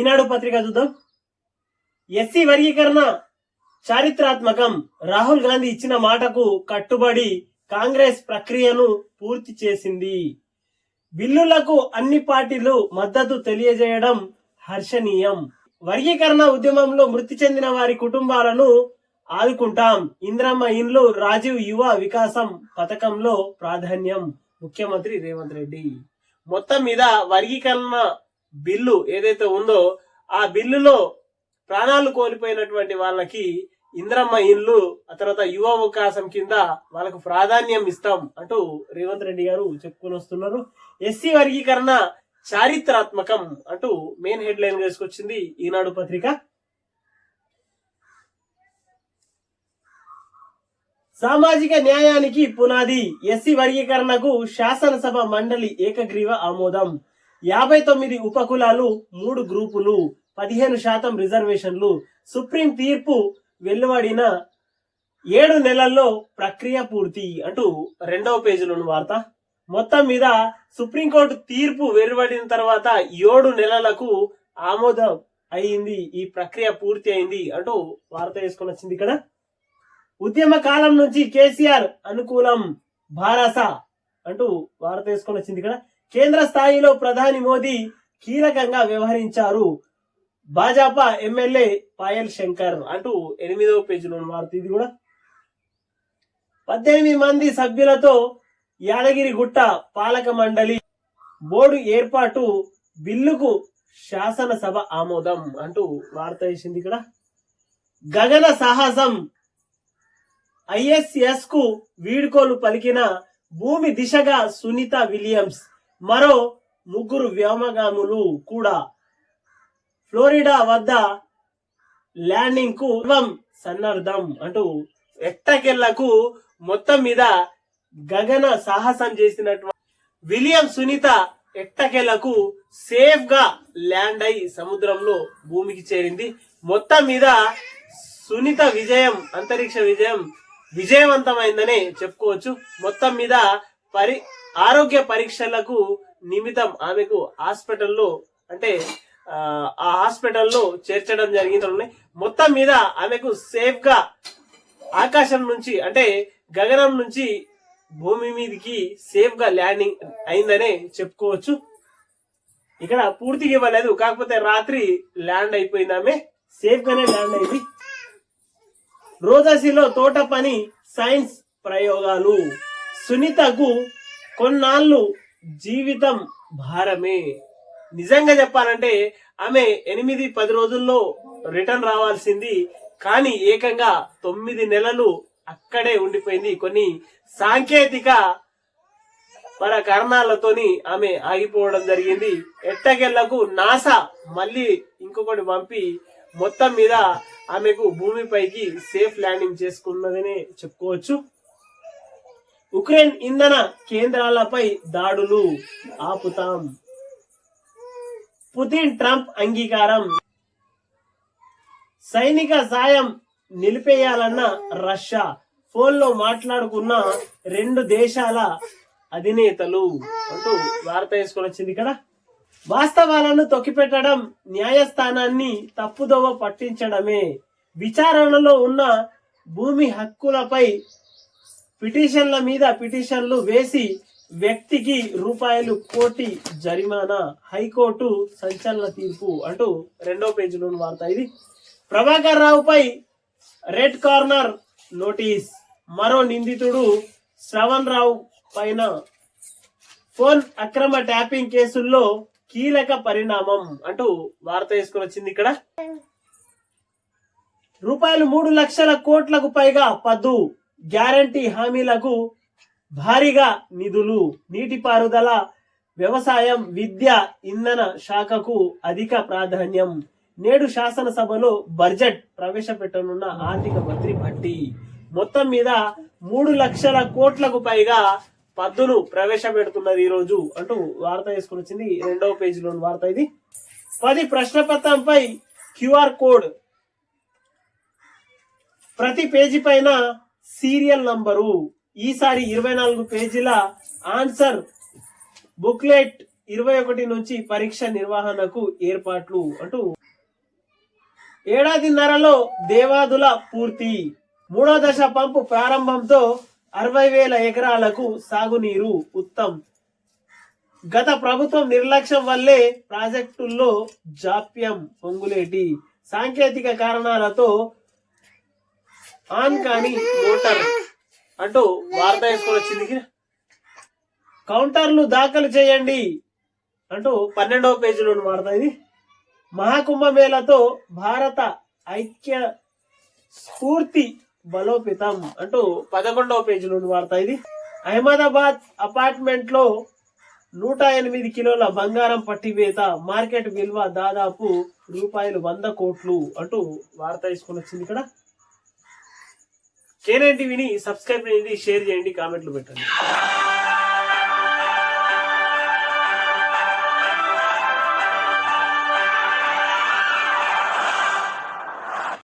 ఈనాడు పత్రిక చూద్దాం. ఎస్సీ వర్గీకరణ చారిత్రాత్మకం. రాహుల్ గాంధీ ఇచ్చిన మాటకు కట్టుబడి కాంగ్రెస్ ప్రక్రియను పూర్తి చేసింది. బిల్లులకు అన్ని పార్టీలు మద్దతు తెలియజేయడం హర్షణీయం. వర్గీకరణ ఉద్యమంలో మృతి చెందిన వారి కుటుంబాలను ఆదుకుంటాం. ఇందిరమ్మ ఇండ్లు, రాజీవ్ యువ వికాసం పథకంలో ప్రాధాన్యం. ముఖ్యమంత్రి రేవంత్ రెడ్డి. మొత్తం మీద వర్గీకరణ బిల్లు ఏదైతే ఉందో ఆ బిల్లులో ప్రాణాలు కోల్పోయినటువంటి వాళ్ళకి ఇందిరమ్మ ఇండ్లు, ఆ తర్వాత యువ అవకాశం కింద వాళ్ళకు ప్రాధాన్యం ఇస్తాం అంటూ రేవంత్ రెడ్డి గారు చెప్పుకొని వస్తున్నారు. ఎస్సీ వర్గీకరణ చారిత్రాత్మకం అంటూ మెయిన్ హెడ్ లైన్ వేసుకొచ్చింది ఈనాడు పత్రిక. సామాజిక న్యాయానికి పునాది. ఎస్సీ వర్గీకరణకు శాసనసభ మండలి ఏకగ్రీవ ఆమోదం. 59 ఉపకులాలు, 3 గ్రూపులు, 15% రిజర్వేషన్లు. సుప్రీం తీర్పు వెలువడిన 7 నెలల్లో ప్రక్రియ పూర్తి అంటూ 2వ పేజీలోని వార్త. మొత్తం మీద సుప్రీంకోర్టు తీర్పు వెలువడిన తర్వాత 7 నెలలకు ఆమోదం అయింది, ఈ ప్రక్రియ పూర్తి అయింది అంటూ వార్త వేసుకొని వచ్చింది ఇక్కడ. ఉద్యమ కాలం నుంచి కేసీఆర్ అనుకూలం భారస అంటూ వార్త వేసుకొని వచ్చింది ఇక్కడ. కేంద్ర స్థాయిలో ప్రధాని మోదీ కీలకంగా వ్యవహరించారు. భాజపా ఎమ్మెల్యే పాయల్ శంకర్ అంటూ 8వ పేజీలో వార్త ఇది కూడా. 18 మంది సభ్యులతో యాదగిరిగుట్ట పాలక మండలి బోర్డు ఏర్పాటు, బిల్లుకు శాసనసభ ఆమోదం అంటూ వార్త వేసింది ఇక్కడ. గగన సాహసం. ఐఎస్ఎస్ కు వీడ్కోలు పలికిన భూమి దిశగా సునీత విలియమ్స్. మరో 3 వ్యోమగాములు కూడా ఫ్లోరిడా వద్ద ల్యాండింగ్ కు సన్నద్ధం అంటూ ఎట్టకెళ్లకు మొత్తం మీద గగన సాహసం చేసినటువంటి విలియం సునీత ఎట్టకెళ్లకు సేఫ్ గా ల్యాండ్ అయి సముద్రంలో భూమికి చేరింది. మొత్తం మీద సునీత విజయం, అంతరిక్ష విజయం విజయవంతమైందనే చెప్పుకోవచ్చు. మొత్తం మీద ఆరోగ్య పరీక్షలకు నిమిత్తం ఆమెకు హాస్పిటల్లో అంటే ఆ హాస్పిటల్లో చేర్చడం జరిగింది. మొత్తం మీద ఆమెకు సేఫ్ గా ఆకాశం నుంచి అంటే గగనం నుంచి భూమి మీదకి సేఫ్ గా ల్యాండింగ్ అయిందనే చెప్పుకోవచ్చు. ఇక్కడ పూర్తిగా ఇవ్వలేదు, కాకపోతే రాత్రి ల్యాండ్ అయిపోయింది, ఆమె సేఫ్ గానే ల్యాండ్ అయింది. రోజాసిలో తోట పని సైన్స్ ప్రయోగాలు. సునీతకు కొన్నాళ్ళు జీవితం భారమే. నిజంగా చెప్పాలంటే ఆమె 8-10 రోజుల్లో రిటర్న్ రావాల్సింది, కానీ ఏకంగా 9 నెలలు అక్కడే ఉండిపోయింది. కొన్ని సాంకేతిక కారణాలతోని ఆమె ఆగిపోవడం జరిగింది. ఎట్టకెళ్లకు నాసా మళ్ళీ ఇంకొకటి పంపి మొత్తం మీద ఆమెకు భూమిపైకి సేఫ్ ల్యాండింగ్ చేసుకున్నదనే చెప్పుకోవచ్చు. ఉక్రెయిన్ ఇంధన కేంద్రాలపై దాడులు ఆపుతాం. పుతిన్ ట్రంప్ అంగీకారం. సైనిక సాయం నిలిపేయాలన్న రష్యా. ఫోన్లో మాట్లాడుకున్న 2 దేశాల అధినేతలు అంటూ వార్త వేసుకొని వచ్చింది ఇక్కడ. వాస్తవాలను తొక్కిపెట్టడం, న్యాయస్థానాన్ని తప్పుదోవ పట్టించడమే. విచారణలో ఉన్న భూమి హక్కులపై పిటిషన్ల మీద పిటిషన్లు వేసి వ్యక్తికి ₹1 జరిమానా. హైకోర్టు సంచలన తీర్పు అంటూ 2వ పేజీలోని వార్త ఇది. ప్రభాకర్ రావుపై రెడ్ కార్నర్ నోటీస్. మరో నిందితుడు శ్రవణ్ రావు పైన ఫోన్ అక్రమ ట్యాపింగ్ కేసుల్లో కీలక పరిణామం అంటూ వార్త వేసుకొని వచ్చింది ఇక్కడ. ₹3 లక్షల కోట్లకు పైగా పద్దు. గ్యారంటీ హామీలకు భారీగా నిధులు. నీటిపారుదల, వ్యవసాయం, విద్య, ఇంధన శాఖకు అధిక ప్రాధాన్యం. నేడు శాసనసభలో బడ్జెట్ ప్రవేశపెట్టనున్న ఆర్థిక మంత్రి భట్టి. మొత్తం మీద 3 లక్షల కోట్లకు పైగా పద్దును ప్రవేశపెడుతున్నది ఈ రోజు అంటూ వార్త వేసుకుని వచ్చింది 2వ పేజీలోని వార్త ఇది. 10 ప్రశ్నపత్రంపై QR కోడ్. ప్రతి పేజీ పైన సీరియల్ నంబరు. ఈసారి 24 పేజీల ఆన్సర్ బుక్లెట్ 21 నుంచి పరీక్ష నిర్వహణకు ఏర్పాట్లు అంటూ ఏడాదిన్నరలో దేవాదుల పూర్తి. 3వ దశ పంపు ప్రారంభంతో 60,000 ఎకరాలకు సాగునీరు ఉత్తమ్. గత ప్రభుత్వం నిర్లక్ష్యం వల్లే ప్రాజెక్టుల్లో జాప్యం పొంగులేటి. సాంకేతిక కారణాలతో ఆన్ కాని మోటార్ అంటూ వార్త వేసుకొని వచ్చింది. కౌంటర్లు దాఖలు చేయండి అంటూ 12వ పేజీలో వార్త ఇది. మహాకుంభమేళతో భారత ఐక్య స్ఫూర్తి బలోపేతం అంటూ 11వ పేజీలో వార్త ఇది. అహ్మదాబాద్ అపార్ట్మెంట్ లో 108 కిలోల బంగారం పట్టివేత, మార్కెట్ విలువ దాదాపు రూపాయలు 100 కోట్లు అంటూ వార్త తీసుకొని వచ్చింది. ఇక్కడ కేనైన్ టీవీని సబ్స్క్రైబ్ చేయండి, షేర్ చేయండి, కామెంట్లు పెట్టండి.